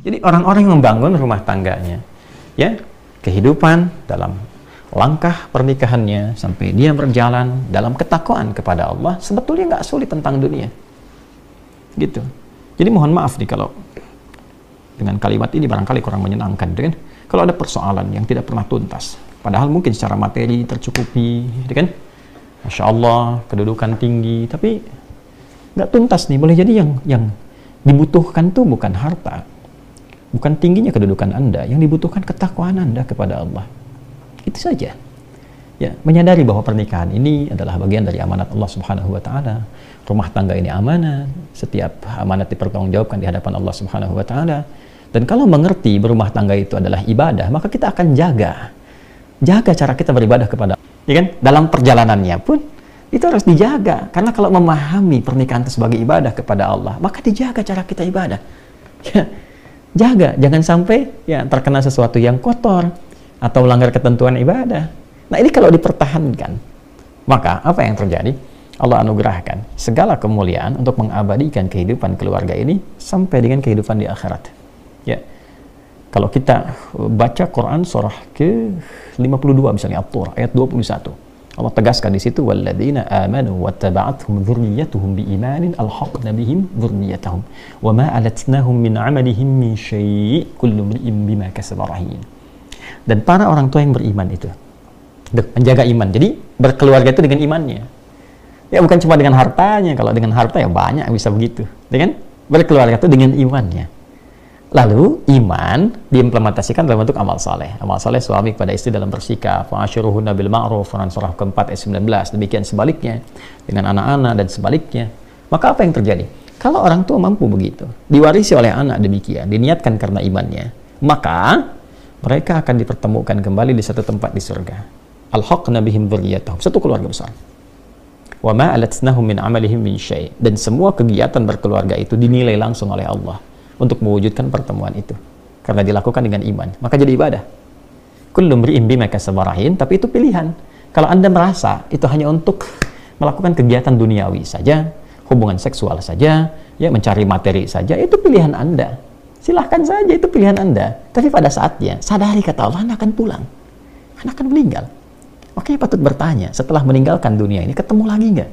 Jadi orang-orang yang membangun rumah tangganya, ya, kehidupan dalam langkah pernikahannya sampai dia berjalan dalam ketakwaan kepada Allah, sebetulnya nggak sulit tentang dunia. Gitu. Jadi mohon maaf nih kalau dengan kalimat ini barangkali kurang menyenangkan, gitu kan? Kalau ada persoalan yang tidak pernah tuntas, padahal mungkin secara materi tercukupi, gitu kan? Masya Allah, kedudukan tinggi, tapi nggak tuntas nih. Boleh jadi yang dibutuhkan tuh bukan harta, bukan tingginya kedudukan Anda, yang dibutuhkan ketakwaan Anda kepada Allah. Itu saja. Ya, menyadari bahwa pernikahan ini adalah bagian dari amanat Allah Subhanahu wa taala. Rumah tangga ini amanat, setiap amanat dipertanggungjawabkan di hadapan Allah Subhanahu wa taala. Dan kalau mengerti berumah tangga itu adalah ibadah, maka kita akan jaga cara kita beribadah kepada Allah. Ya kan? Dalam perjalanannya pun itu harus dijaga, karena kalau memahami pernikahan itu sebagai ibadah kepada Allah, maka dijaga cara kita ibadah. Ya, jaga, jangan sampai ya terkena sesuatu yang kotor atau melanggar ketentuan ibadah. Nah, ini kalau dipertahankan, maka apa yang terjadi? Allah anugerahkan segala kemuliaan untuk mengabadikan kehidupan keluarga ini sampai dengan kehidupan di akhirat. Ya, kalau kita baca Quran surah ke-52 misalnya At-Tur ayat 21, Allah tegaskan di situ, walladzina amanu wattaba'athum dzurriyyatuhum biimanin alhaqna bihim dzurriyyatahum wama alatnahum min 'amalihim min syai' kullu imrin bima kasaba rahin. Dan para orang tua yang beriman itu menjaga iman. Jadi berkeluarga itu dengan imannya. Ya, bukan cuma dengan hartanya. Kalau dengan harta ya banyak bisa begitu. Dengan berkeluarga itu dengan imannya. Lalu iman diimplementasikan dalam bentuk amal saleh. Amal saleh suami kepada istri dalam bersikap, fa'ashiruhunna bil ma'ruf, surah keempat ayat 19. Demikian sebaliknya dengan anak-anak dan sebaliknya. Maka apa yang terjadi? Kalau orang tua mampu begitu, diwarisi oleh anak demikian, diniatkan karena imannya, maka mereka akan dipertemukan kembali di satu tempat di surga. Alhaqna bihim dzurriyyatahum, satu keluarga besar. Wa ma alatnahum min amalihim min syai', dan semua kegiatan berkeluarga itu dinilai langsung oleh Allah untuk mewujudkan pertemuan itu, karena dilakukan dengan iman, maka jadi ibadah. Kullu imri'in bima kasaba rahin, tapi itu pilihan. Kalau Anda merasa itu hanya untuk melakukan kegiatan duniawi saja, hubungan seksual saja, ya mencari materi saja, itu pilihan Anda. Silahkan saja, itu pilihan Anda. Tapi pada saatnya sadari, kata Allah, Anda akan pulang, Anda akan meninggal. Makanya patut bertanya, setelah meninggalkan dunia ini ketemu lagi nggak?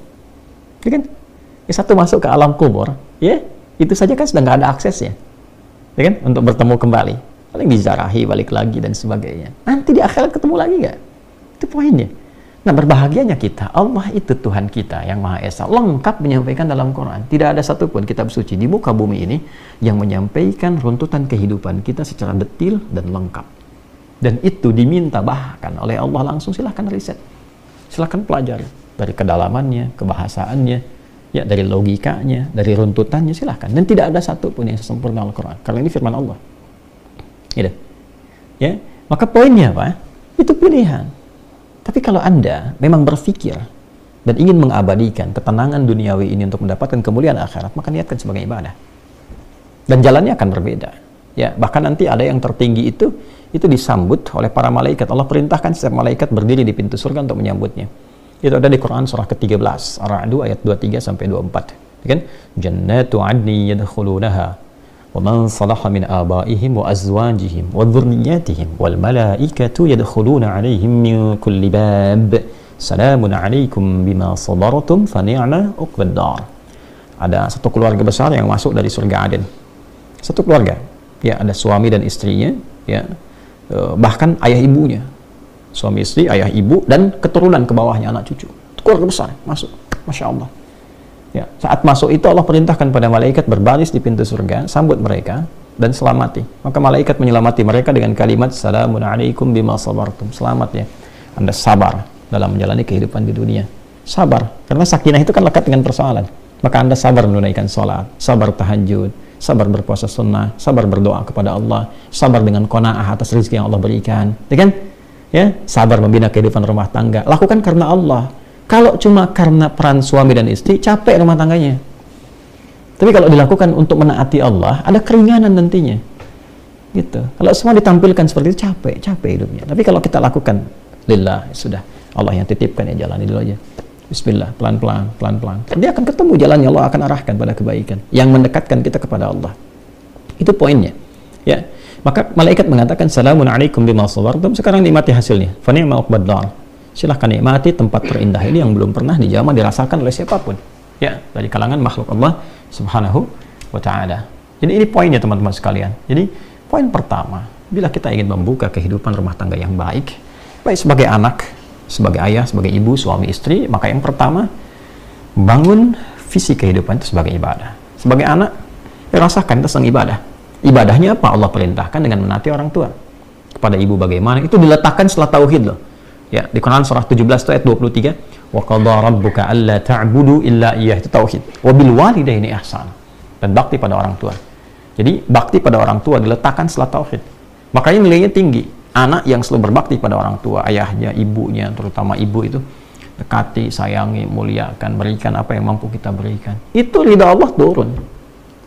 Ya kan? Ya, satu masuk ke alam kubur, ya itu saja kan sudah nggak ada aksesnya, ya kan? Untuk bertemu kembali, paling dizarahi balik lagi dan sebagainya. Nanti di akhirat ketemu lagi nggak? Itu poinnya. Nah, berbahagianya kita, Allah itu Tuhan kita yang Maha Esa, lengkap menyampaikan dalam Quran. Tidak ada satupun kitab suci di muka bumi ini yang menyampaikan runtutan kehidupan kita secara detil dan lengkap. Dan itu diminta bahkan oleh Allah langsung. Silahkan riset, silahkan pelajari dari kedalamannya, kebahasaannya, ya dari logikanya, dari runtutannya, silahkan. Dan tidak ada satupun yang sempurna Al-Quran, karena ini firman Allah. Gitu. Ya, maka poinnya apa? Itu pilihan. Tapi kalau Anda memang berpikir dan ingin mengabadikan ketenangan duniawi ini untuk mendapatkan kemuliaan akhirat, maka niatkan sebagai ibadah. Dan jalannya akan berbeda. Ya, bahkan nanti ada yang tertinggi itu disambut oleh para malaikat. Allah perintahkan setiap malaikat berdiri di pintu surga untuk menyambutnya. Itu ada di Quran surah ke-13, Ar-Ra'd ayat 23 sampai 24. Ya kan? Jannatu 'adni yadkhulunaha wa man salaha min abaihim wa azwajihim wa dhurriyyatihim wal malaikatu yadkhuluna 'alaihim min kulli bab. Salamun 'alaikum bima sabartum fa ni'ma 'uqbad dar. Ada satu keluarga besar yang masuk dari surga Aden. Satu keluarga. Ya, ada suami dan istrinya, ya. Bahkan ayah ibunya. Suami istri, ayah ibu, dan keturunan ke bawahnya, anak cucu. Keluarga besar masuk. Masya Allah. Ya, saat masuk itu Allah perintahkan pada malaikat berbaris di pintu surga, sambut mereka dan selamati. Maka malaikat menyelamati mereka dengan kalimat salamun alaikum bima sabartum. Selamat ya, Anda sabar dalam menjalani kehidupan di dunia. Sabar, karena sakinah itu kan lekat dengan persoalan. Maka Anda sabar menunaikan sholat, sabar tahajud, sabar berpuasa sunnah, sabar berdoa kepada Allah, sabar dengan qanaah atas rezeki yang Allah berikan, ya kan? Ya, sabar membina kehidupan rumah tangga. Lakukan karena Allah. Kalau cuma karena peran suami dan istri, capek rumah tangganya. Tapi kalau dilakukan untuk menaati Allah, ada keringanan nantinya. Gitu. Kalau semua ditampilkan seperti itu, capek hidupnya. Tapi kalau kita lakukan lillah, sudah Allah yang titipkan, ya jalani dulu aja. Bismillah, pelan-pelan. Dia akan ketemu jalannya, Allah akan arahkan pada kebaikan yang mendekatkan kita kepada Allah. Itu poinnya. Ya. Maka malaikat mengatakan salamun alaikum bima sabartum, sekarang nikmati hasilnya. Fa ni'ma uqbad dar. Silahkan nikmati tempat terindah ini yang belum pernah dijamah dirasakan oleh siapapun. Ya, dari kalangan makhluk Allah Subhanahu wa taala. Jadi ini poinnya teman-teman sekalian. Jadi poin pertama, bila kita ingin membuka kehidupan rumah tangga yang baik sebagai anak, sebagai ayah, sebagai ibu, suami istri, maka yang pertama bangun visi kehidupan itu sebagai ibadah. Sebagai anak, rasakan itu tentang ibadah. Ibadahnya apa? Allah perintahkan dengan menaati orang tua. Kepada ibu bagaimana? Itu diletakkan setelah tauhid loh. Ya, di Quran surah 17 itu ayat 23, wa qadha rabbuka alla ta'budu illa iyyah, itu tauhid. Wa bil walidaini ihsan. Dan bakti pada orang tua. Jadi bakti pada orang tua diletakkan setelah tauhid. Makanya nilainya tinggi. Anak yang selalu berbakti pada orang tua, ayahnya, ibunya, terutama ibu itu dekati, sayangi, muliakan, berikan apa yang mampu kita berikan. Itu ridha Allah turun.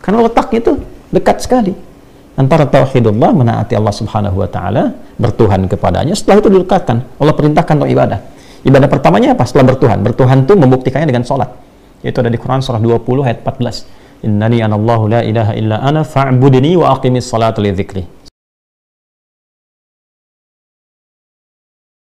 Karena letaknya itu dekat sekali antara tauhidullah, menaati Allah Subhanahu wa taala, bertuhan kepadanya. Setelah itu dilekatkan, Allah perintahkan untuk ibadah. Ibadah pertamanya apa? Setelah bertuhan. Bertuhan itu membuktikannya dengan sholat. Yaitu ada di Quran surah 20 ayat 14. Innani anallahu la ilaha illa ana fa'budni wa aqimis salata li dzikri.